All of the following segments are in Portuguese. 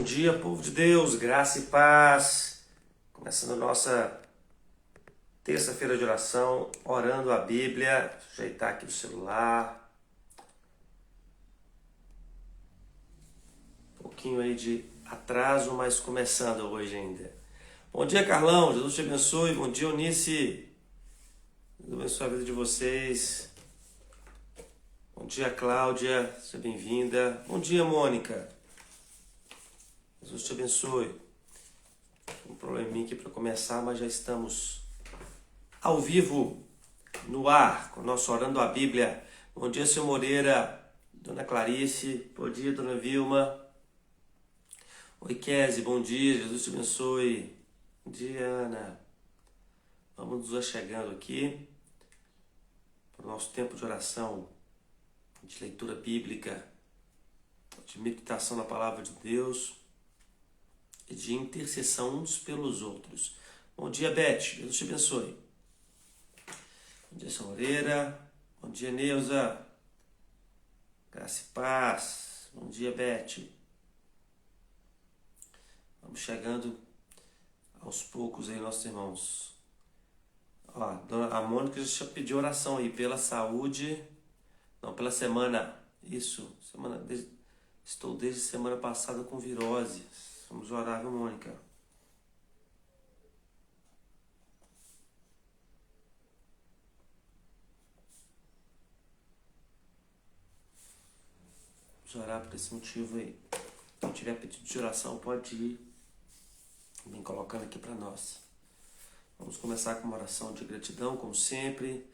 Bom dia, povo de Deus, graça e paz. Começando a nossa terça-feira de oração, orando a Bíblia. Ajeitar aqui o celular. Um pouquinho aí de atraso, mas começando hoje ainda. Bom dia, Carlão. Jesus te abençoe. Bom dia, Eunice. Deus abençoe a vida de vocês. Bom dia, Cláudia. Seja bem-vinda. Bom dia, Mônica. Jesus te abençoe. Um probleminha aqui para começar, mas já estamos ao vivo, no ar, com o nosso Orando a Bíblia. Bom dia, seu Moreira, Dona Clarice, bom dia, Dona Vilma. Oi, Kézia, bom dia, Jesus te abençoe. Bom dia, Ana. Vamos nos chegando aqui para o nosso tempo de oração, de leitura bíblica, de meditação na Palavra de Deus e de intercessão uns pelos outros. Bom dia, Beth, Jesus te abençoe. Bom dia, São Moreira. Bom dia, Neuza. Graça e paz. Bom dia, Beth. Vamos chegando aos poucos aí, nossos irmãos. Ó, a Mônica já pediu oração aí pela saúde. Não, pela semana. Isso. Estou desde semana passada com virose. Vamos orar, viu, Mônica? Orar por esse motivo aí. Quem tiver pedido de oração pode ir bem colocando aqui para nós. Vamos começar com uma oração de gratidão, como sempre,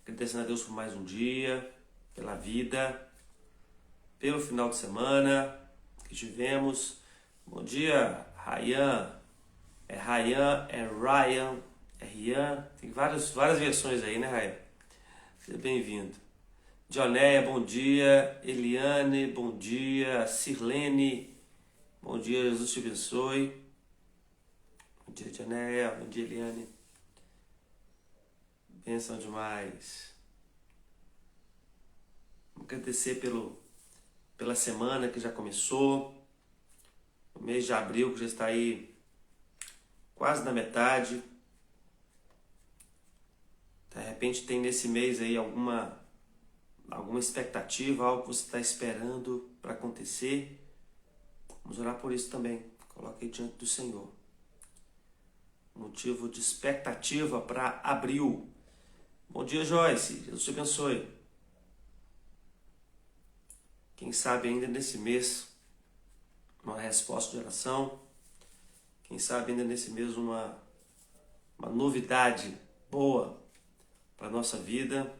agradecendo a Deus por mais um dia, pela vida, pelo final de semana que tivemos. Bom dia, Ryan. É Ryan, é Ryan, é Rian. Tem várias versões aí, né, Ryan? Seja bem-vindo. Dionéia, bom dia. Eliane, bom dia. Sirlene, bom dia, Jesus te abençoe. Bom dia, Dionéia, bom dia, Eliane. Bênção demais. Vamos agradecer pela semana que já começou. O mês de abril que já está aí quase na metade. De repente tem nesse mês aí alguma expectativa, algo que você está esperando para acontecer. Vamos orar por isso também. Coloque aí diante do Senhor. Motivo de expectativa para abril. Bom dia, Joyce. Jesus te abençoe. Quem sabe ainda nesse mês uma resposta de oração. Quem sabe ainda nesse mês uma novidade boa para a nossa vida.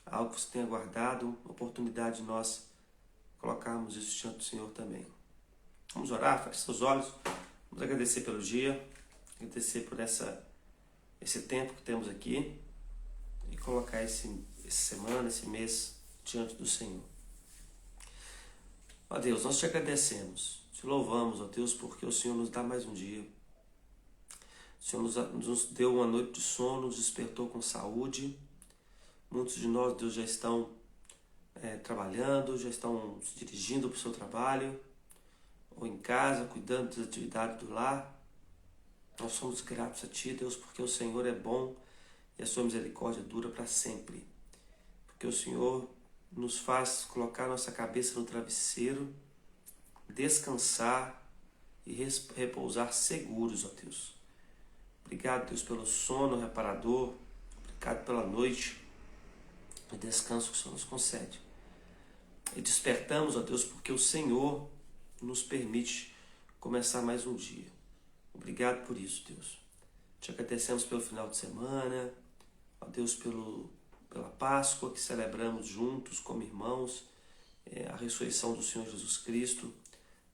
Algo que você tenha guardado, uma oportunidade de nós colocarmos isso diante do Senhor também. Vamos orar, feche seus olhos. Vamos agradecer pelo dia, agradecer por esse tempo que temos aqui e colocar essa semana, esse mês diante do Senhor. Ó Deus, nós te agradecemos, te louvamos, ó Deus, porque o Senhor nos dá mais um dia. O Senhor nos deu uma noite de sono, nos despertou com saúde. Muitos de nós, Deus, já estão trabalhando, já estão se dirigindo para o seu trabalho, ou em casa, cuidando das atividades do lar. Nós somos gratos a Ti, Deus, porque o Senhor é bom e a Sua misericórdia dura para sempre. Porque o Senhor nos faz colocar nossa cabeça no travesseiro, descansar e repousar seguros, ó Deus. Obrigado, Deus, pelo sono reparador. Obrigado pela noite e descanso que o Senhor nos concede. E despertamos, ó Deus, porque o Senhor nos permite começar mais um dia. Obrigado por isso, Deus. Te agradecemos pelo final de semana, ó Deus, pela Páscoa que celebramos juntos como irmãos, a ressurreição do Senhor Jesus Cristo,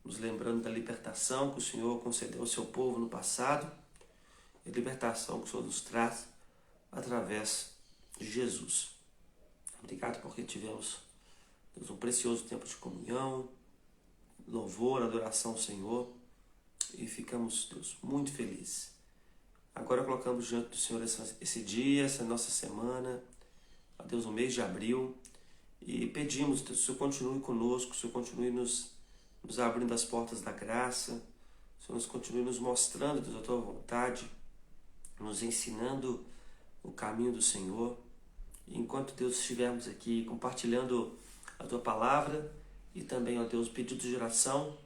nos lembrando da libertação que o Senhor concedeu ao seu povo no passado e a libertação que o Senhor nos traz através de Jesus. Obrigado porque tivemos, Deus, um precioso tempo de comunhão, louvor, adoração ao Senhor e ficamos, Deus, muito felizes. Agora colocamos diante do Senhor esse dia, essa nossa semana, a Deus, no mês de abril, e pedimos que o Senhor continue conosco, que o Senhor continue nos nos abrindo as portas da graça. O Senhor nos continue nos mostrando, Deus, a Tua vontade, nos ensinando o caminho do Senhor. E enquanto, Deus, estivermos aqui compartilhando a Tua palavra e também, ó Deus, pedidos de oração,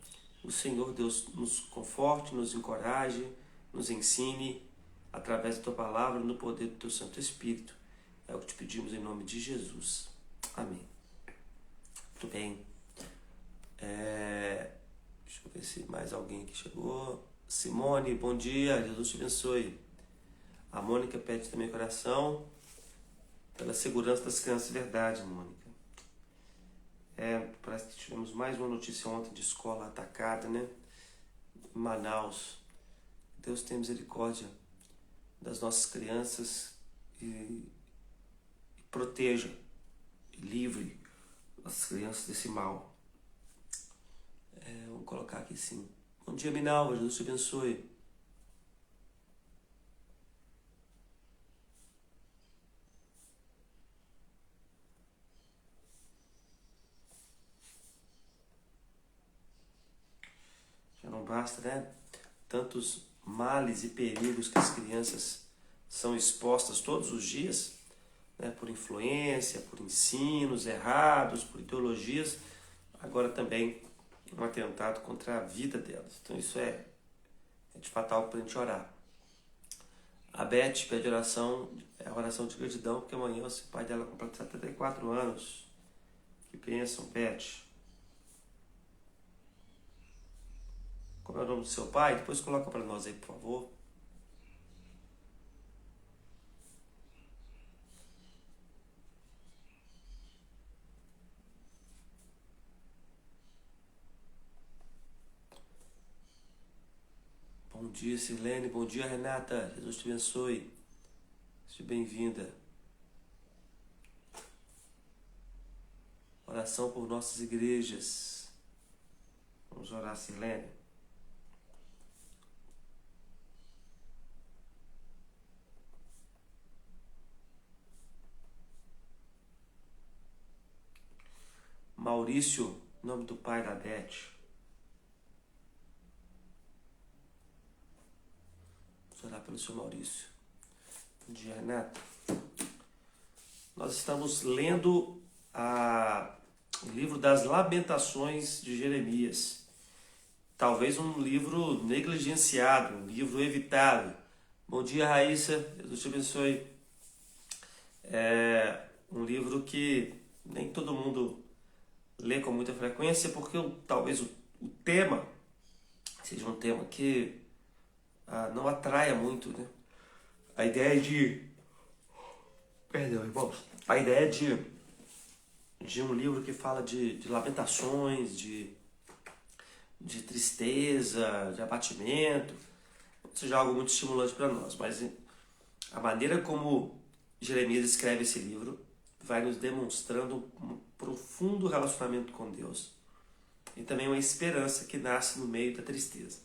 o Senhor, Deus, nos conforte, nos encoraje, nos ensine através da Tua palavra, no poder do Teu Santo Espírito. É o que te pedimos em nome de Jesus. Amém. Muito bem. Deixa eu ver se mais alguém aqui chegou. Simone, bom dia. Jesus te abençoe. A Mônica pede também coração pela segurança das crianças. Verdade, Mônica. Parece que tivemos mais uma notícia ontem de escola atacada, né? Em Manaus. Deus tenha misericórdia das nossas crianças e proteja e livre as crianças desse mal. Vamos colocar aqui sim. Bom dia, Minalva. Jesus te abençoe. Já não basta, né? Tantos males e perigos que as crianças são expostas todos os dias, né? Por influência, por ensinos errados, por ideologias. Agora também um atentado contra a vida delas. Então isso é de fatal para a gente orar. A Beth pede oração, a oração de gratidão, porque amanhã o pai dela completa 74 anos. Que bênção, Beth. Como é o nome do seu pai? Depois coloca para nós aí, por favor. Bom dia, Sirlene. Bom dia, Renata. Jesus te abençoe. Seja bem-vinda. Oração por nossas igrejas. Vamos orar, Sirlene. Maurício, nome do pai da Beth. Vamos orar pelo seu Maurício. Bom dia, Renata. Nós estamos lendo o livro das Lamentações de Jeremias. Talvez um livro negligenciado, um livro evitado. Bom dia, Raíssa. Jesus te abençoe. É um livro que nem todo mundo lê com muita frequência, porque talvez o tema seja um tema que não atraia muito, né? A ideia de... Perdão, irmãos. A ideia de um livro que fala de lamentações, de tristeza, de abatimento, seja algo muito estimulante para nós. Mas a maneira como Jeremias escreve esse livro vai nos demonstrando um profundo relacionamento com Deus e também uma esperança que nasce no meio da tristeza.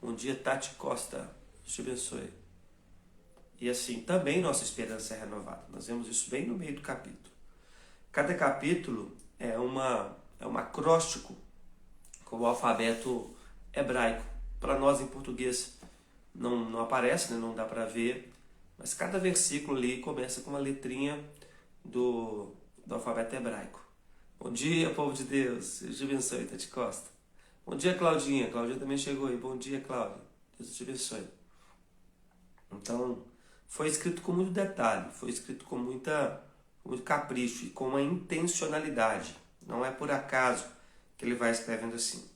Bom dia, Tati Costa. Deus te abençoe. E assim, também nossa esperança é renovada. Nós vemos isso bem no meio do capítulo. Cada capítulo é um acróstico com o alfabeto hebraico. Para nós em português não aparece, né? Não dá para ver, mas cada versículo ali começa com uma letrinha do alfabeto hebraico. Bom dia, povo de Deus. Deus te abençoe, Tati Costa. Bom dia, Claudinha. Claudinha também chegou aí. Bom dia, Cláudia. Deus te abençoe. Então, foi escrito com muito detalhe, foi escrito com muito capricho e com uma intencionalidade. Não é por acaso que ele vai escrevendo assim.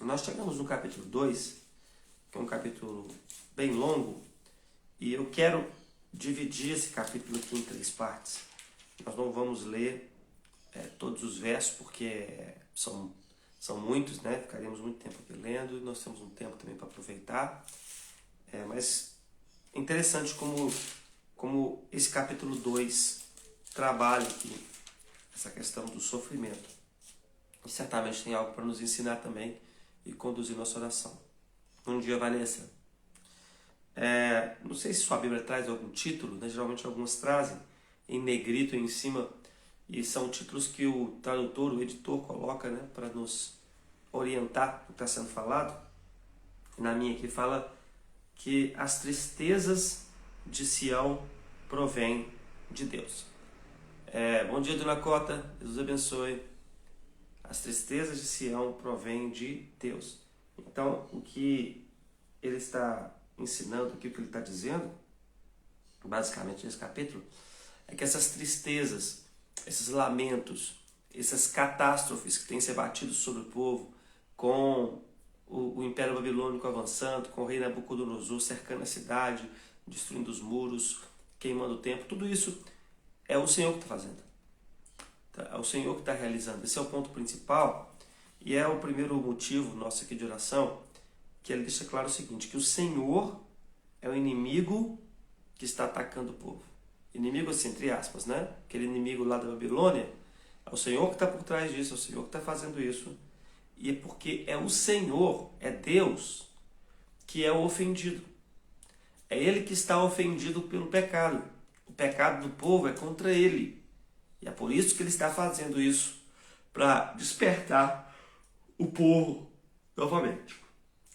Nós chegamos no capítulo 2, que é um capítulo bem longo, e eu quero dividir esse capítulo aqui em 3 partes. Nós não vamos ler todos os versos, porque são muitos, né? Ficaremos muito tempo aqui lendo, e nós temos um tempo também para aproveitar. Mas é interessante como esse capítulo 2 trabalha aqui essa questão do sofrimento. E certamente tem algo para nos ensinar também e conduzir nossa oração. Bom dia, Vanessa. Não sei se sua Bíblia traz algum título, né? Geralmente algumas trazem em negrito em cima, e são títulos que o tradutor, o editor coloca, né? Para nos orientar o que está sendo falado, na minha aqui fala que as tristezas de Sião provêm de Deus. Bom dia, dona Cota, Jesus abençoe. As tristezas de Sião provêm de Deus. Então, o que ele está ensinando aqui, o que ele está dizendo, basicamente nesse capítulo, é que essas tristezas, esses lamentos, essas catástrofes que têm se abatido sobre o povo, com o Império Babilônico avançando, com o rei Nabucodonosor cercando a cidade, destruindo os muros, queimando o templo, tudo isso é o Senhor que está fazendo. É o Senhor que está realizando. Esse é o ponto principal e é o primeiro motivo nosso aqui de oração, que ele deixa claro o seguinte, que o Senhor é o inimigo que está atacando o povo. Inimigo assim, entre aspas, né? Aquele inimigo lá da Babilônia, é o Senhor que está por trás disso, é o Senhor que está fazendo isso. E é porque é o Senhor, é Deus, que é o ofendido. É Ele que está ofendido pelo pecado. O pecado do povo é contra Ele. E é por isso que Ele está fazendo isso, para despertar o povo novamente.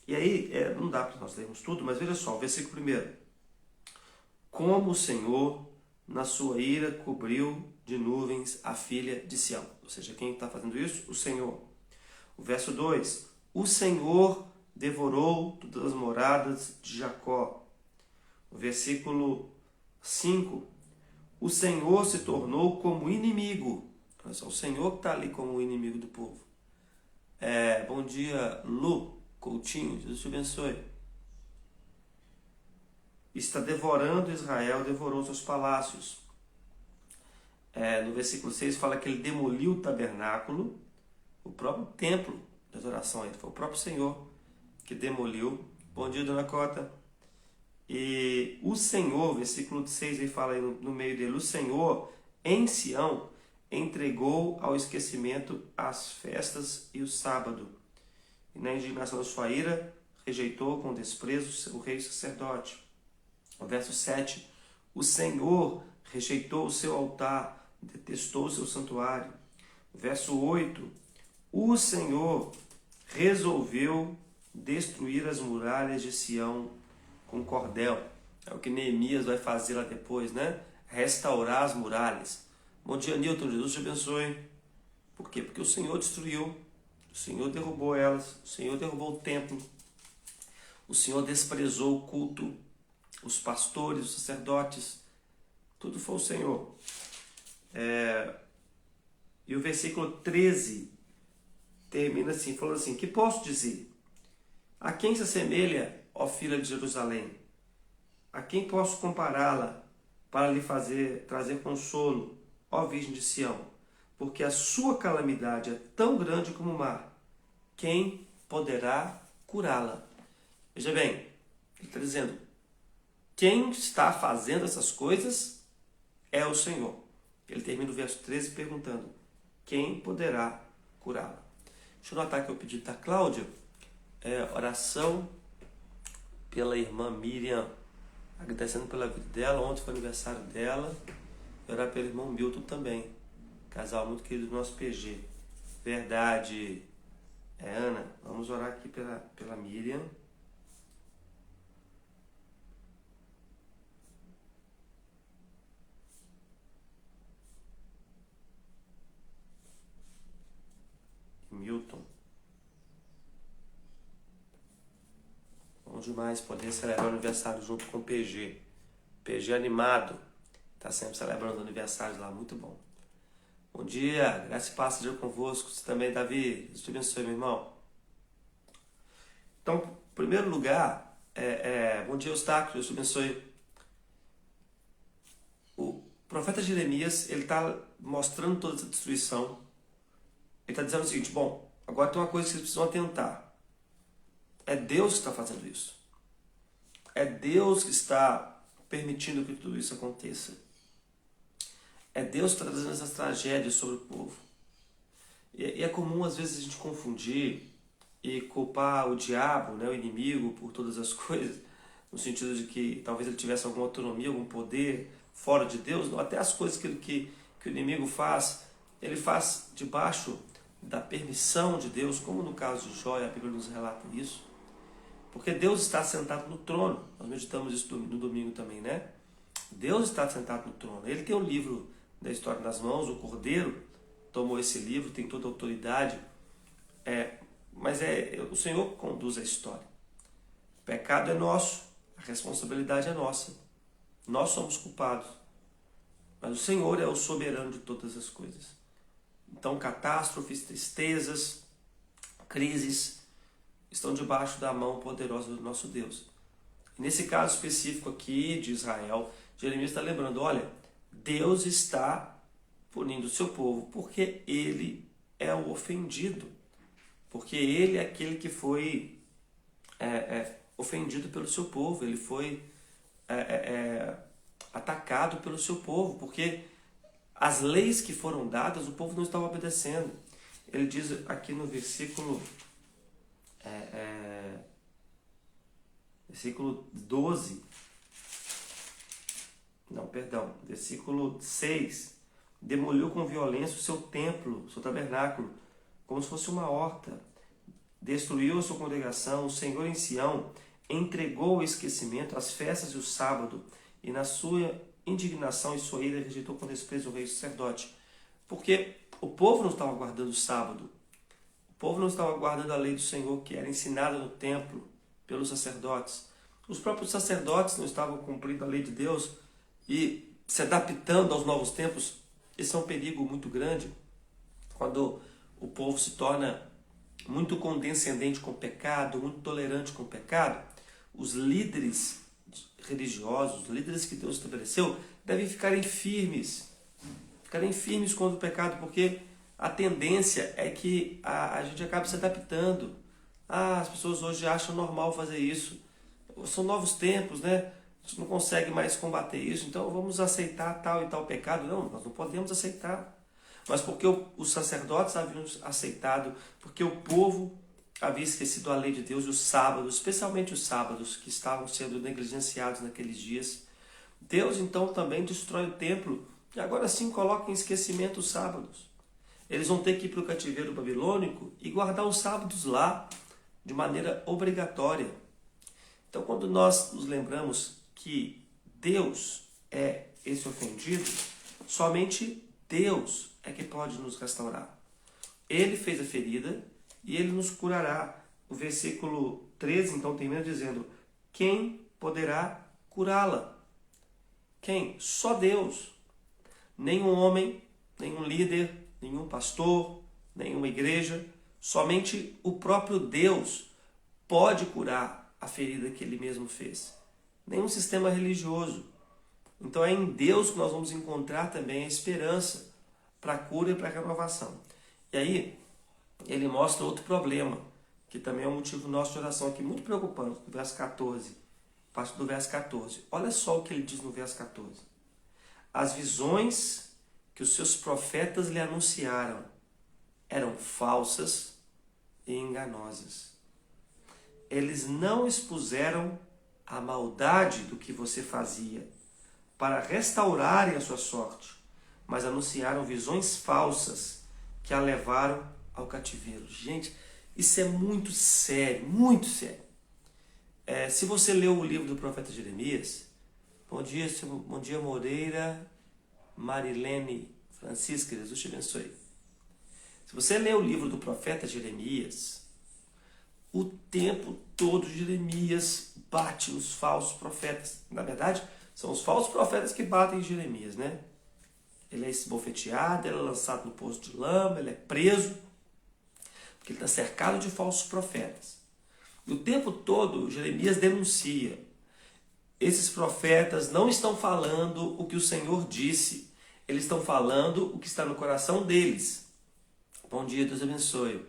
E aí, não dá para nós lermos tudo, mas veja só, o versículo 1. Como o Senhor, na sua ira, cobriu de nuvens a filha de Sião. Ou seja, quem está fazendo isso? O Senhor. O verso 2. O Senhor devorou todas as moradas de Jacó. O versículo 5. O Senhor se tornou como inimigo. Olha só, o Senhor que está ali como inimigo do povo. Bom dia, Lu Coutinho. Jesus te abençoe. Está devorando Israel, devorou seus palácios. No versículo 6 fala que ele demoliu o tabernáculo, o próprio templo de adoração. Foi o próprio Senhor que demoliu. Bom dia, dona Cota. E o Senhor, versículo 6, ele fala aí no meio dele, o Senhor em Sião entregou ao esquecimento as festas e o sábado. E na indignação da sua ira, rejeitou com desprezo o rei e o sacerdote. O verso 7, o Senhor rejeitou o seu altar, detestou o seu santuário. O verso 8, o Senhor resolveu destruir as muralhas de Sião com cordel. É o que Neemias vai fazer lá depois, né? Restaurar as muralhas. Bom dia, Nilton. Jesus te abençoe. Por quê? Porque o Senhor destruiu. O Senhor derrubou elas. O Senhor derrubou o templo. O Senhor desprezou o culto. Os pastores, os sacerdotes. Tudo foi o Senhor. E o versículo 13 termina assim, falando assim, que posso dizer? A quem se assemelha, ó filha de Jerusalém? A quem posso compará-la para lhe trazer consolo, ó virgem de Sião? Porque a sua calamidade é tão grande como o mar. Quem poderá curá-la? Veja bem, ele está dizendo, quem está fazendo essas coisas é o Senhor. Ele termina o verso 13 perguntando, quem poderá curá-la? Deixa eu notar aqui o pedido da Cláudia, oração pela irmã Miriam, agradecendo pela vida dela, ontem foi aniversário dela, e orar pelo irmão Milton também, casal muito querido do nosso PG. Verdade, Ana, vamos orar aqui pela Miriam. Milton. Bom demais poder celebrar o aniversário junto com o PG. PG animado. Está sempre celebrando o aniversário lá, muito bom. Bom dia, graça e paz seja convosco. Você também, Davi. Deus te abençoe, meu irmão. Então, em primeiro lugar, bom dia, Eustáquio. Deus te abençoe. O profeta Jeremias, ele está mostrando toda essa destruição. Ele está dizendo o seguinte, bom, agora tem uma coisa que vocês precisam atentar. É Deus que está fazendo isso. É Deus que está permitindo que tudo isso aconteça. É Deus que está trazendo essas tragédias sobre o povo. E é comum, às vezes, a gente confundir e culpar o diabo, né, o inimigo, por todas as coisas, no sentido de que talvez ele tivesse alguma autonomia, algum poder fora de Deus. Não, até as coisas que o inimigo faz, ele faz debaixo da permissão de Deus, como no caso de Jó, a Bíblia nos relata isso, porque Deus está sentado no trono. Nós meditamos isso no domingo também, né? Deus está sentado no trono. Ele tem o livro da história nas mãos, o Cordeiro tomou esse livro, tem toda a autoridade, mas o Senhor que conduz a história. O pecado é nosso, a responsabilidade é nossa. Nós somos culpados, mas o Senhor é o soberano de todas as coisas. Então, catástrofes, tristezas, crises estão debaixo da mão poderosa do nosso Deus. E nesse caso específico aqui de Israel, Jeremias está lembrando, olha, Deus está punindo o seu povo porque ele é o ofendido, porque ele é aquele que foi ofendido pelo seu povo, ele foi atacado pelo seu povo, porque as leis que foram dadas, o povo não estava obedecendo. Ele diz aqui no versículo 12, versículo 6, demoliu com violência o seu templo, o seu tabernáculo, como se fosse uma horta, destruiu a sua congregação, o Senhor em Sião entregou ao esquecimento as festas e o sábado, e na sua indignação e sua ira rejeitou com desprezo o rei sacerdote. Porque o povo não estava guardando o sábado, o povo não estava guardando a lei do Senhor que era ensinada no templo pelos sacerdotes. Os próprios sacerdotes não estavam cumprindo a lei de Deus e se adaptando aos novos tempos. Esse é um perigo muito grande quando o povo se torna muito condescendente com o pecado, muito tolerante com o pecado. Os líderes religiosos, os líderes que Deus estabeleceu, devem ficarem firmes contra o pecado, porque a tendência é que a gente acabe se adaptando. As pessoas hoje acham normal fazer isso. São novos tempos, né? A gente não consegue mais combater isso, então vamos aceitar tal e tal pecado. Não, nós não podemos aceitar. Mas porque os sacerdotes haviam aceitado, porque o povo havia esquecido a lei de Deus e os sábados, especialmente os sábados, que estavam sendo negligenciados naqueles dias. Deus então também destrói o templo e agora sim coloca em esquecimento os sábados. Eles vão ter que ir para o cativeiro babilônico e guardar os sábados lá de maneira obrigatória. Então, quando nós nos lembramos que Deus é esse ofendido, somente Deus é que pode nos restaurar. Ele fez a ferida e ele nos curará. O versículo 13, então, termina dizendo, quem poderá curá-la? Quem? Só Deus. Nenhum homem, nenhum líder, nenhum pastor, nenhuma igreja, somente o próprio Deus pode curar a ferida que ele mesmo fez. Nenhum sistema religioso. Então é em Deus que nós vamos encontrar também a esperança para a cura e para a renovação. E aí, ele mostra outro problema, que também é um motivo nosso de oração aqui, muito preocupante, no verso 14, parte do verso 14. Olha só o que ele diz no verso 14. As visões que os seus profetas lhe anunciaram eram falsas e enganosas. Eles não expuseram a maldade do que você fazia para restaurarem a sua sorte, mas anunciaram visões falsas que a levaram ao cativeiro. Gente, isso é muito sério, muito sério. Se você leu o livro do profeta Jeremias, bom dia Moreira, Marilene Francisca, Jesus te abençoe. Se você lê o livro do profeta Jeremias, o tempo todo Jeremias bate nos falsos profetas. Na verdade, são os falsos profetas que batem em Jeremias, né? Ele é esbofeteado, ele é lançado no poço de lama, ele é preso, porque ele está cercado de falsos profetas. E o tempo todo Jeremias denuncia. Esses profetas não estão falando o que o Senhor disse, eles estão falando o que está no coração deles. Bom dia, Deus abençoe.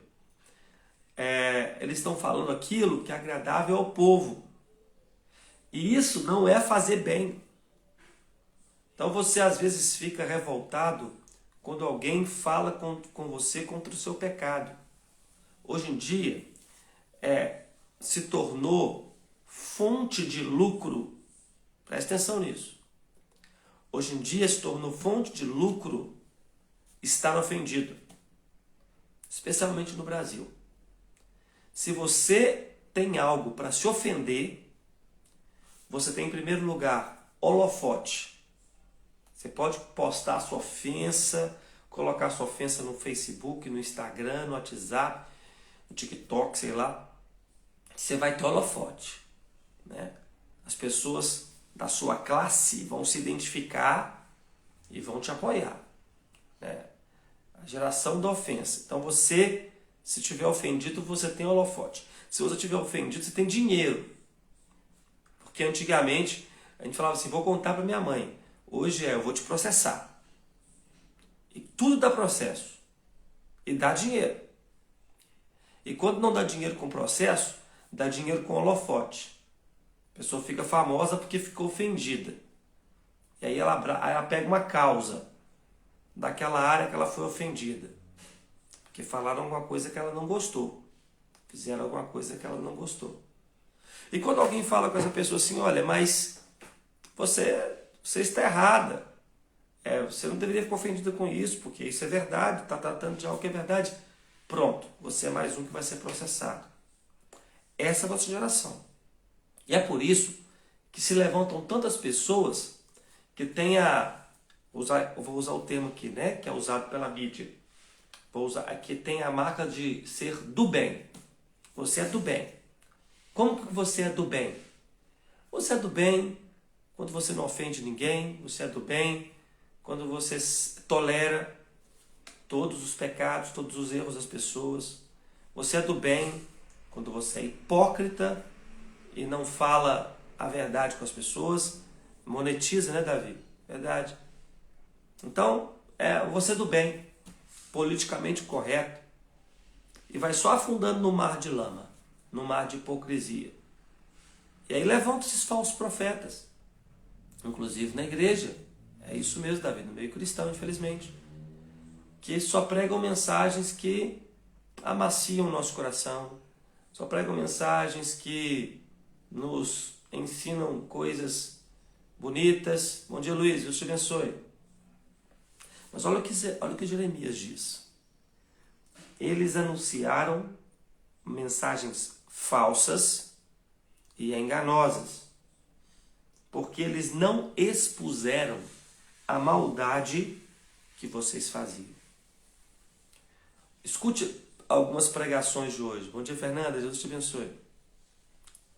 Eles estão falando aquilo que é agradável ao povo. E isso não é fazer bem. Então você às vezes fica revoltado quando alguém fala com você contra o seu pecado. Hoje em dia, se tornou fonte de lucro. Presta atenção nisso. Hoje em dia se tornou fonte de lucro estar ofendido. especialmente no Brasil. Se você tem algo para se ofender, você tem em primeiro lugar holofote. Você pode postar a sua ofensa, colocar a sua ofensa no Facebook, no Instagram, no WhatsApp, no TikTok, sei lá. Você vai ter holofote, né? As pessoas da sua classe vão se identificar e vão te apoiar, né? A geração da ofensa. Então você, se tiver ofendido, você tem holofote. Se você tiver ofendido, você tem dinheiro. Porque antigamente a gente falava assim, vou contar para minha mãe. Hoje eu vou te processar. E tudo dá processo. E dá dinheiro. E quando não dá dinheiro com processo, dá dinheiro com holofote. A pessoa fica famosa porque ficou ofendida. E aí ela pega uma causa daquela área que ela foi ofendida. Porque falaram alguma coisa que ela não gostou. Fizeram alguma coisa que ela não gostou. E quando alguém fala com essa pessoa assim, olha, mas você está errada. Você não deveria ficar ofendida com isso, porque isso é verdade, está tratando de algo que é verdade. Pronto, você é mais um que vai ser processado. Essa é a nossa geração. E é por isso que se levantam tantas pessoas que têm vou usar o termo aqui, né, que é usado pela mídia. Que tem a marca de ser do bem. Você é do bem. Como que você é do bem? Você é do bem quando você não ofende ninguém. Você é do bem quando você tolera todos os pecados, todos os erros das pessoas. Você é do bem quando você é hipócrita e não fala a verdade com as pessoas. Monetiza, né, Davi? Verdade. Então, você é do bem, politicamente correto, e vai só afundando no mar de lama, no mar de hipocrisia. E aí levantam esses falsos profetas, inclusive na igreja. É isso mesmo, Davi, no meio cristão, infelizmente, que só pregam mensagens que amaciam o nosso coração, só pregam mensagens que nos ensinam coisas bonitas. Bom dia, Luiz, Deus te abençoe. Mas olha o que Jeremias diz. Eles anunciaram mensagens falsas e enganosas, porque eles não expuseram a maldade que vocês faziam. Escute algumas pregações de hoje. Bom dia, Fernanda, Deus te abençoe.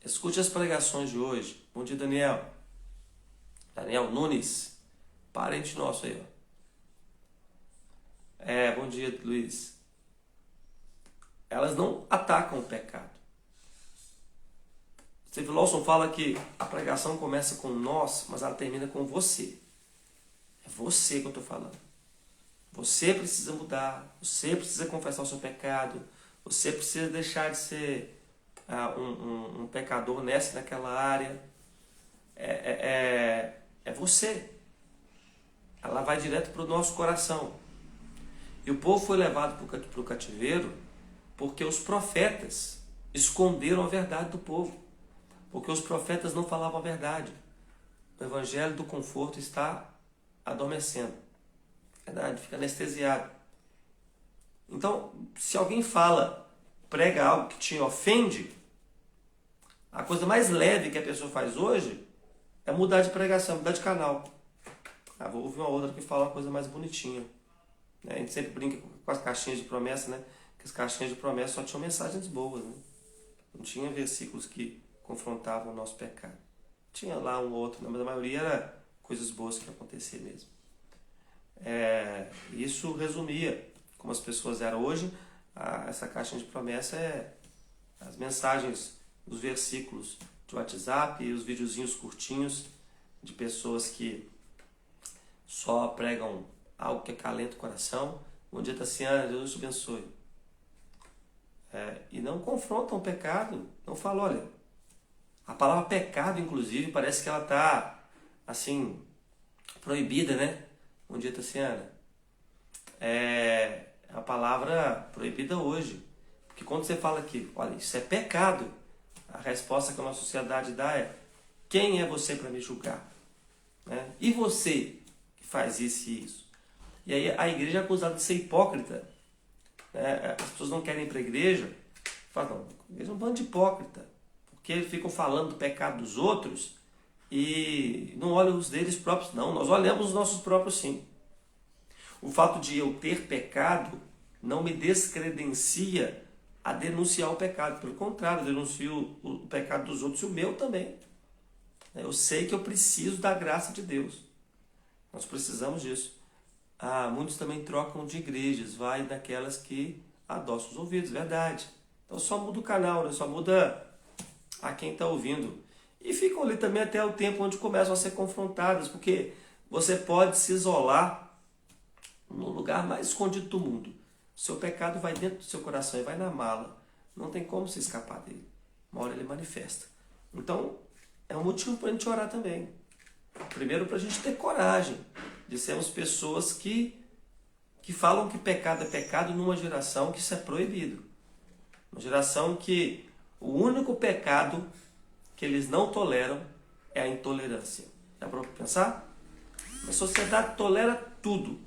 Escute as pregações de hoje. Bom dia, Daniel. Daniel Nunes, parente nosso aí, ó. Bom dia, Luiz. Elas não atacam o pecado. Steve Lawson fala que a pregação começa com nós, mas ela termina com você. É você que eu estou falando. Você precisa mudar, você precisa confessar o seu pecado, você precisa deixar de ser um pecador nessa e naquela área. É você. Ela vai direto para o nosso coração. E o povo foi levado para o cativeiro porque os profetas esconderam a verdade do povo. Porque os profetas não falavam a verdade. O evangelho do conforto está adormecendo. Verdade, fica anestesiado. Então, se alguém prega algo que te ofende, a coisa mais leve que a pessoa faz hoje é mudar de pregação, mudar de canal. Vou ouvir uma outra que fala uma coisa mais bonitinha. A gente sempre brinca com as caixinhas de promessa, né? Que as caixinhas de promessa só tinham mensagens boas, né? Não tinha versículos que confrontavam o nosso pecado. Tinha lá um ou outro, né? Mas a maioria era coisas boas que aconteciam mesmo. Isso resumia como as pessoas eram hoje. Essa caixinha de promessa é as mensagens, os versículos de WhatsApp e os videozinhos curtinhos de pessoas que só pregam algo que acalenta o coração. Bom dia, Tassiana, Deus te abençoe. E não confrontam o pecado, não falam, olha, a palavra pecado, inclusive, parece que ela está, assim, proibida, né? Bom dia, Tassiana. É a palavra proibida hoje. Porque quando você fala que, olha, isso é pecado, a resposta que a nossa sociedade dá é: quem é você para me julgar? Né? E você que faz isso e isso? E aí a igreja é acusada de ser hipócrita, né? As pessoas não querem ir para a igreja, falam, não, a igreja é um bando de hipócrita, porque ficam falando do pecado dos outros e não olham os deles próprios. Não, nós olhamos os nossos próprios sim. O fato de eu ter pecado não me descredencia a denunciar o pecado. Pelo contrário, eu denuncio o pecado dos outros e o meu também. Eu sei que eu preciso da graça de Deus. Nós precisamos disso. Muitos também trocam de igrejas, vai daquelas que adoçam os ouvidos, verdade. Então só muda o canal, né? Só muda a quem está ouvindo. E ficam ali também até o tempo onde começam a ser confrontadas, porque você pode se isolar no lugar mais escondido do mundo. O seu pecado vai dentro do seu coração e vai na mala. Não tem como se escapar dele. Uma hora ele manifesta. Então, é um motivo para a gente orar também. Primeiro, para a gente ter coragem de sermos pessoas que falam que pecado é pecado numa geração que isso é proibido. Uma geração que o único pecado que eles não toleram é a intolerância. Já parou para pensar? A sociedade tolera tudo.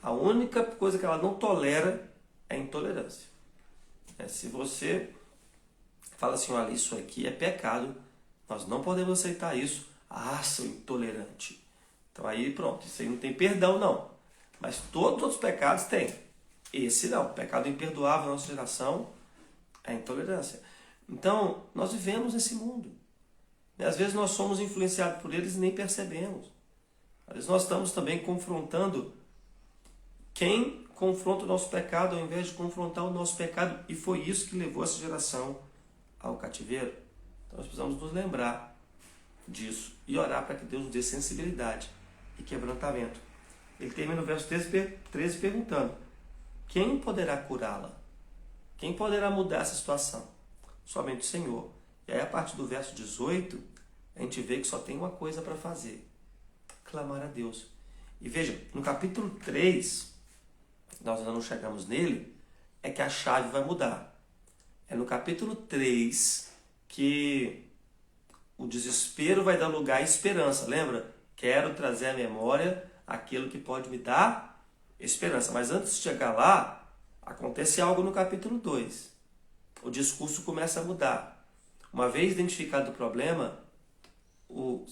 A única coisa que ela não tolera é a intolerância. Se você fala assim, olha, isso aqui é pecado, nós não podemos aceitar isso. Seu intolerante. Então aí pronto, isso aí não tem perdão não. Mas todos os outros pecados tem. Esse não, o pecado imperdoável da nossa geração é a intolerância. Então, nós vivemos nesse mundo. E às vezes nós somos influenciados por eles e nem percebemos. Às vezes nós estamos também confrontando quem confronta o nosso pecado ao invés de confrontar o nosso pecado. E foi isso que levou essa geração ao cativeiro. Então nós precisamos nos lembrar disso e orar para que Deus nos dê sensibilidade e quebrantamento. Ele termina o verso 13 perguntando: quem poderá curá-la? Quem poderá mudar essa situação? Somente o Senhor. E aí a partir do verso 18, a gente vê que só tem uma coisa para fazer: clamar a Deus. E veja, no capítulo 3, nós ainda não chegamos nele, é que a chave vai mudar. É no capítulo 3 que o desespero vai dar lugar à esperança. Lembra? Quero trazer à memória aquilo que pode me dar esperança. Mas antes de chegar lá, acontece algo no capítulo 2. O discurso começa a mudar. Uma vez identificado o problema, o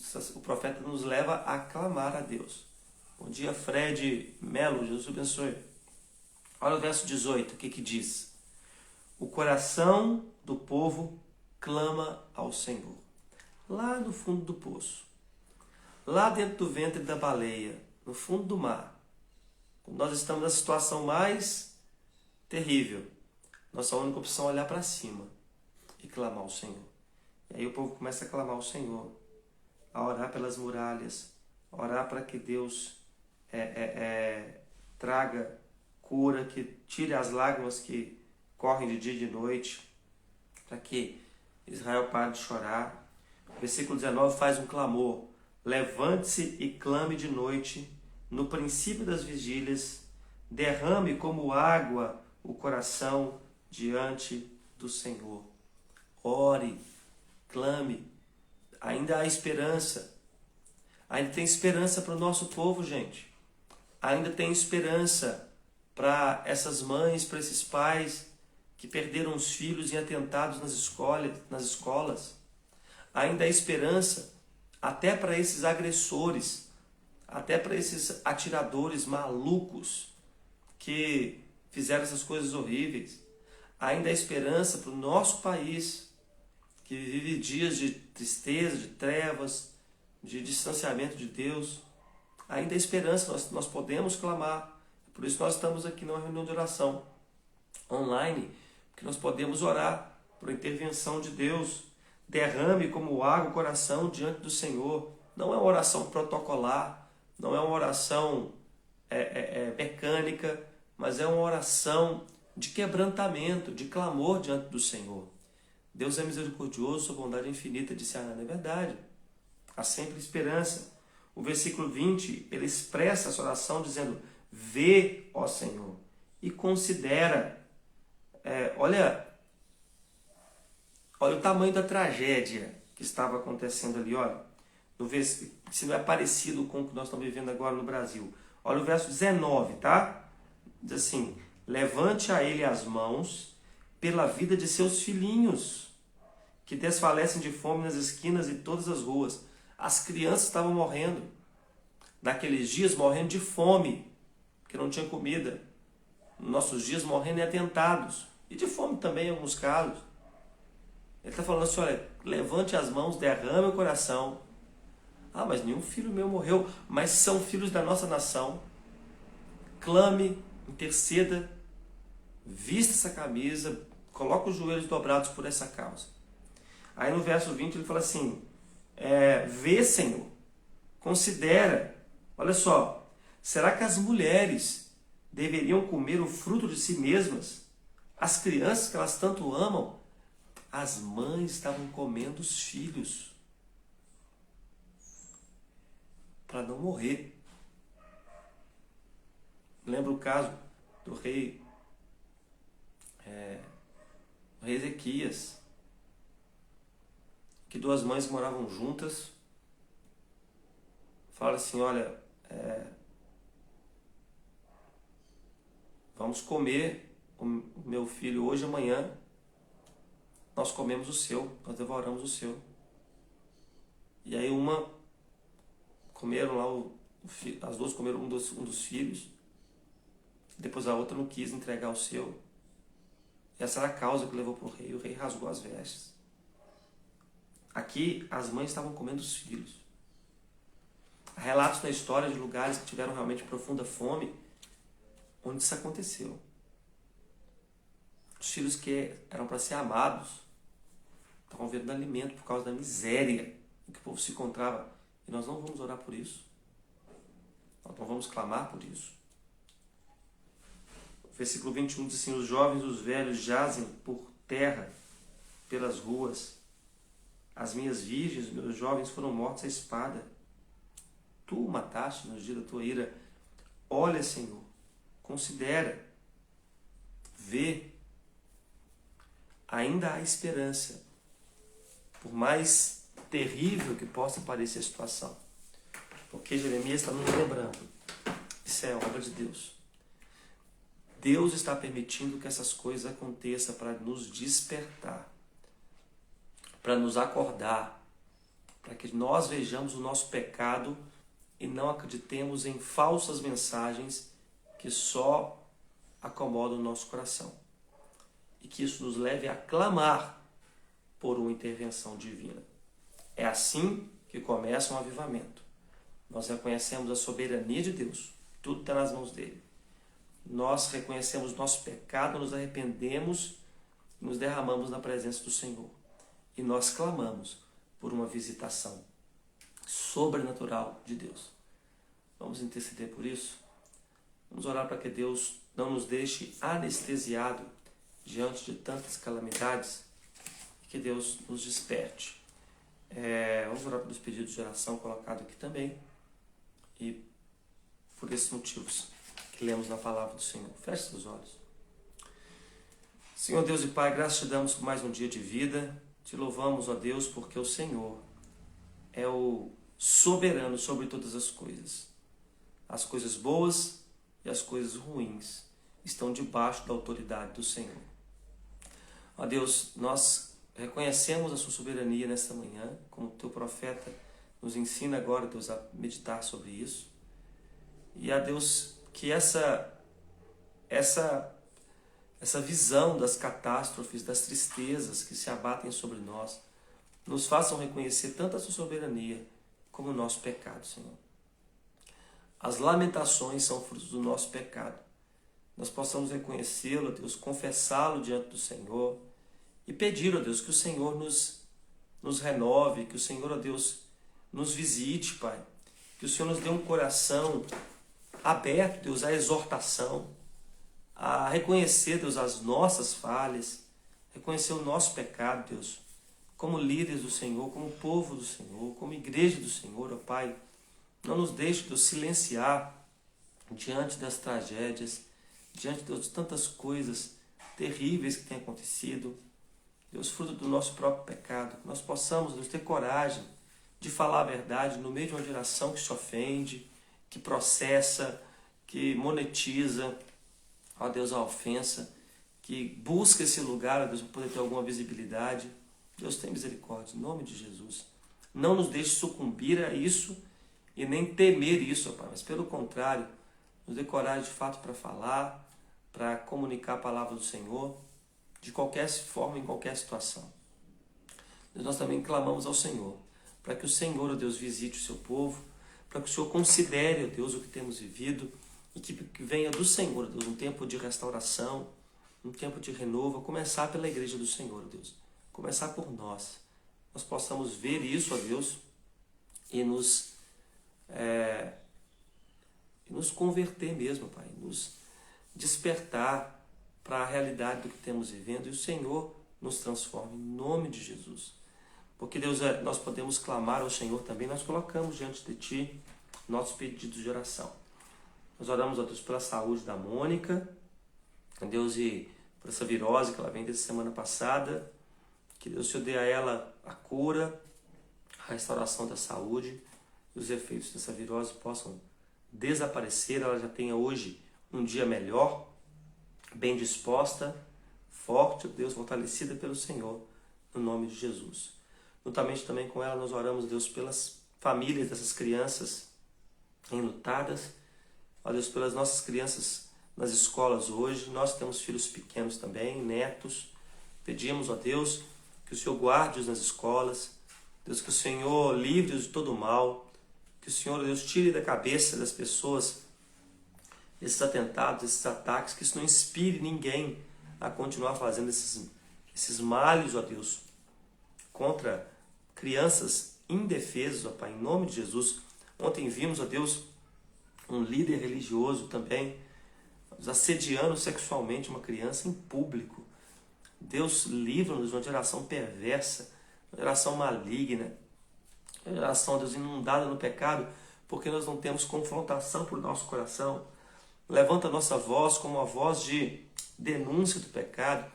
profeta nos leva a clamar a Deus. Bom dia, Fred Melo, Jesus abençoe. Olha o verso 18, o que diz? O coração do povo clama ao Senhor. Lá no fundo do poço, lá dentro do ventre da baleia, no fundo do mar, quando nós estamos na situação mais terrível, nossa única opção é olhar para cima e clamar ao Senhor. E aí o povo começa a clamar ao Senhor, a orar pelas muralhas, a orar para que Deus traga cura, que tire as lágrimas que correm de dia e de noite, para que Israel pare de chorar. O versículo 19 faz um clamor: levante-se e clame de noite, no princípio das vigílias, derrame como água o coração diante do Senhor. Ore, clame, ainda há esperança. Ainda tem esperança para o nosso povo, gente. Ainda tem esperança para essas mães, para esses pais que perderam os filhos em atentados nas escolas. Ainda há esperança até para esses agressores, até para esses atiradores malucos que fizeram essas coisas horríveis. Ainda há esperança para o nosso país, que vive dias de tristeza, de trevas, de distanciamento de Deus. Ainda há esperança, nós podemos clamar. Por isso nós estamos aqui numa reunião de oração online, porque nós podemos orar por intervenção de Deus. Derrame como água o coração diante do Senhor. Não é uma oração protocolar, não é uma oração mecânica, mas é uma oração de quebrantamento, de clamor diante do Senhor. Deus é misericordioso, sua bondade é infinita, disse Ana, é verdade. Há sempre esperança. O versículo 20, ele expressa essa oração dizendo: vê, ó Senhor, e considera. Olha o tamanho da tragédia que estava acontecendo ali. Olha, se não é parecido com o que nós estamos vivendo agora no Brasil. Olha o verso 19, tá? Diz assim: levante a ele as mãos pela vida de seus filhinhos, que desfalecem de fome nas esquinas de todas as ruas. As crianças estavam morrendo, naqueles dias morrendo de fome, porque não tinha comida. Nos nossos dias morrendo em atentados, e de fome também em alguns casos. Ele está falando assim, olha, levante as mãos, derrame o coração. Ah, mas nenhum filho meu morreu, mas são filhos da nossa nação. Clame, interceda, vista essa camisa, coloque os joelhos dobrados por essa causa. Aí no verso 20 ele fala assim, vê, Senhor, considera, olha só, será que as mulheres deveriam comer o fruto de si mesmas? As crianças que elas tanto amam? As mães estavam comendo os filhos para não morrer. Lembra o caso do rei Ezequias, que duas mães moravam juntas, falaram assim, olha, vamos comer o meu filho hoje e amanhã, nós comemos o seu, nós devoramos o seu. E aí comeram lá, as duas comeram um dos filhos, depois a outra não quis entregar o seu. Essa era a causa que levou para o rei rasgou as vestes. Aqui as mães estavam comendo os filhos. Há relatos na história de lugares que tiveram realmente profunda fome, onde isso aconteceu. Os filhos que eram para ser amados estavam vendo alimento por causa da miséria em que o povo se encontrava. E nós não vamos orar por isso. Nós não vamos clamar por isso. O versículo 21 diz assim, os jovens e os velhos jazem por terra pelas ruas. As minhas virgens, meus jovens foram mortos à espada. Tu o mataste nos dias da tua ira. Olha, Senhor, considera, vê, ainda há esperança, por mais terrível que possa parecer a situação. Porque Jeremias está nos lembrando, isso é obra de Deus. Deus está permitindo que essas coisas aconteçam para nos despertar, para nos acordar, para que nós vejamos o nosso pecado e não acreditemos em falsas mensagens que só acomodam o nosso coração. E que isso nos leve a clamar por uma intervenção divina. É assim que começa um avivamento. Nós reconhecemos a soberania de Deus. Tudo está nas mãos dele. Nós reconhecemos nosso pecado, nos arrependemos, nos derramamos na presença do Senhor. E nós clamamos por uma visitação sobrenatural de Deus. Vamos interceder por isso? Vamos orar para que Deus não nos deixe anestesiado diante de tantas calamidades e que Deus nos desperte. Vamos orar pelos pedidos de oração colocados aqui também e por esses motivos que lemos na palavra do Senhor. Feche seus olhos. Senhor Deus e Pai, graças te damos por mais um dia de vida. Te louvamos, ó Deus, porque o Senhor é o soberano sobre todas as coisas. As coisas boas e as coisas ruins estão debaixo da autoridade do Senhor. Ó Deus, nós reconhecemos a sua soberania nesta manhã, como o teu profeta nos ensina agora, Deus, a meditar sobre isso. E a Deus, que essa visão das catástrofes, das tristezas que se abatem sobre nós, nos façam reconhecer tanto a sua soberania como o nosso pecado, Senhor. As lamentações são frutos do nosso pecado. Nós possamos reconhecê-lo, Deus, confessá-lo diante do Senhor e pedir, ó Deus, que o Senhor nos renove, que o Senhor, ó Deus, nos visite, Pai. Que o Senhor nos dê um coração aberto, Deus, à exortação, a reconhecer, Deus, as nossas falhas, reconhecer o nosso pecado, Deus, como líderes do Senhor, como povo do Senhor, como igreja do Senhor, ó Pai. Não nos deixe, Deus, silenciar diante das tragédias, diante de tantas coisas terríveis que têm acontecido. Deus, fruto do nosso próprio pecado, que nós possamos, Deus, ter coragem de falar a verdade no meio de uma geração que se ofende, que processa, que monetiza, ó Deus, a ofensa, que busca esse lugar, ó Deus, para poder ter alguma visibilidade. Deus, tem misericórdia, em nome de Jesus. Não nos deixe sucumbir a isso e nem temer isso, ó Pai, mas pelo contrário, nos dê coragem de fato para falar, para comunicar a palavra do Senhor, de qualquer forma, em qualquer situação. Deus, nós também clamamos ao Senhor, para que o Senhor, ó Deus, visite o seu povo, para que o Senhor considere, ó Deus, o que temos vivido e que venha do Senhor, ó Deus, um tempo de restauração, um tempo de renovo, a começar pela igreja do Senhor, ó Deus, começar por nós. Nós possamos ver isso, ó Deus, e nos converter mesmo, Pai, nos despertar para a realidade do que temos vivendo e o Senhor nos transforme em nome de Jesus. Porque, Deus, nós podemos clamar ao Senhor também, nós colocamos diante de Ti nossos pedidos de oração. Nós oramos, ó Deus, pela saúde da Mônica, Deus, e por essa virose que ela vem desde semana passada, que Deus te dê a ela a cura, a restauração da saúde, e os efeitos dessa virose possam desaparecer, ela já tenha hoje um dia melhor, bem disposta, forte, Deus, fortalecida pelo Senhor, no nome de Jesus. Juntamente também com ela nós oramos, Deus, pelas famílias dessas crianças enlutadas, ó Deus, pelas nossas crianças nas escolas hoje, nós temos filhos pequenos também, netos, pedimos, ó Deus, que o Senhor guarde-os nas escolas, Deus, que o Senhor livre-os de todo mal, que o Senhor, Deus, tire da cabeça das pessoas esses atentados, esses ataques, que isso não inspire ninguém a continuar fazendo esses males, ó Deus, contra crianças indefesas, ó Pai, em nome de Jesus. Ontem vimos, ó Deus, um líder religioso também assediando sexualmente uma criança em público. Deus, livra-nos de uma geração perversa, uma geração maligna, uma geração, Deus, inundada no pecado, porque nós não temos confrontação por nosso coração. Levanta a nossa voz como uma voz de denúncia do pecado,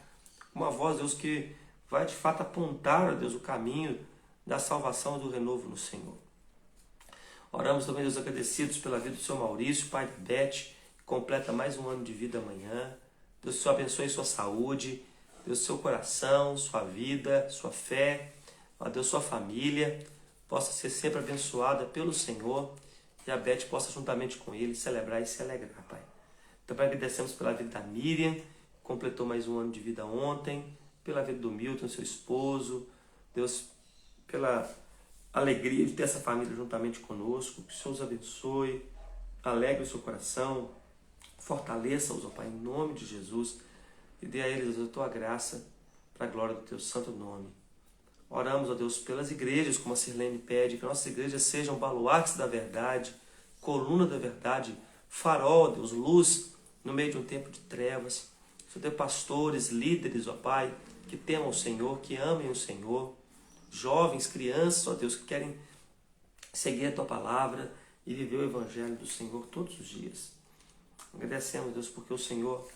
uma voz, Deus, que vai de fato apontar, ó Deus, o caminho da salvação e do renovo no Senhor. Oramos também, Deus, agradecidos pela vida do Senhor Maurício, pai de Beth, que completa mais um ano de vida amanhã. Deus, Senhor, abençoe sua saúde, Deus, seu coração, sua vida, sua fé, ó Deus, sua família, possa ser sempre abençoada pelo Senhor e a Beth possa juntamente com ele celebrar e se alegrar, Pai. Também agradecemos pela vida da Miriam, que completou mais um ano de vida ontem, pela vida do Milton, seu esposo, Deus, pela alegria de ter essa família juntamente conosco, que o Senhor os abençoe, alegre o seu coração, fortaleça-os, ó Pai, em nome de Jesus, e dê a eles a tua graça, para a glória do teu santo nome. Oramos, ó Deus, pelas igrejas, como a Sirlene pede, que nossas igrejas sejam baluartes da verdade, coluna da verdade, farol, ó Deus, luz no meio de um tempo de trevas. Senhor, dê pastores, líderes, ó Pai, que temam o Senhor, que amem o Senhor, jovens, crianças, ó Deus, que querem seguir a tua palavra e viver o evangelho do Senhor todos os dias. Agradecemos, Deus, porque o Senhor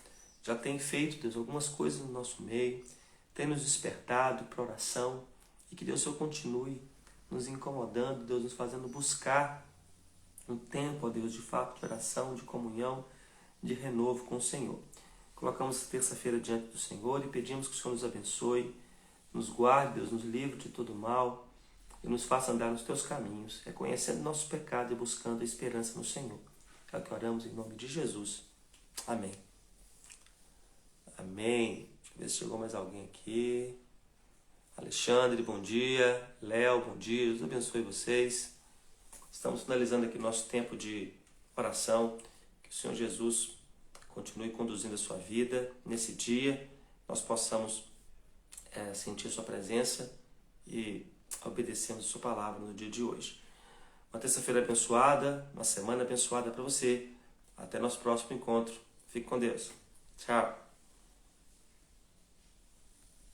já tem feito, Deus, algumas coisas no nosso meio, tem nos despertado para oração, e que Deus, Senhor, continue nos incomodando, Deus, nos fazendo buscar um tempo, ó Deus, de fato, de oração, de comunhão, de renovo com o Senhor. Colocamos terça-feira diante do Senhor e pedimos que o Senhor nos abençoe, nos guarde, Deus, nos livre de todo mal e nos faça andar nos teus caminhos, reconhecendo nosso pecado e buscando a esperança no Senhor. É o que oramos em nome de Jesus. Amém. Amém. Deixa eu ver se chegou mais alguém aqui. Alexandre, bom dia. Léo, bom dia. Deus abençoe vocês. Estamos finalizando aqui nosso tempo de oração. Que o Senhor Jesus continue conduzindo a sua vida. Nesse dia, nós possamos sentir a sua presença e obedecermos a sua palavra no dia de hoje. Uma terça-feira abençoada, uma semana abençoada para você. Até nosso próximo encontro. Fique com Deus. Tchau.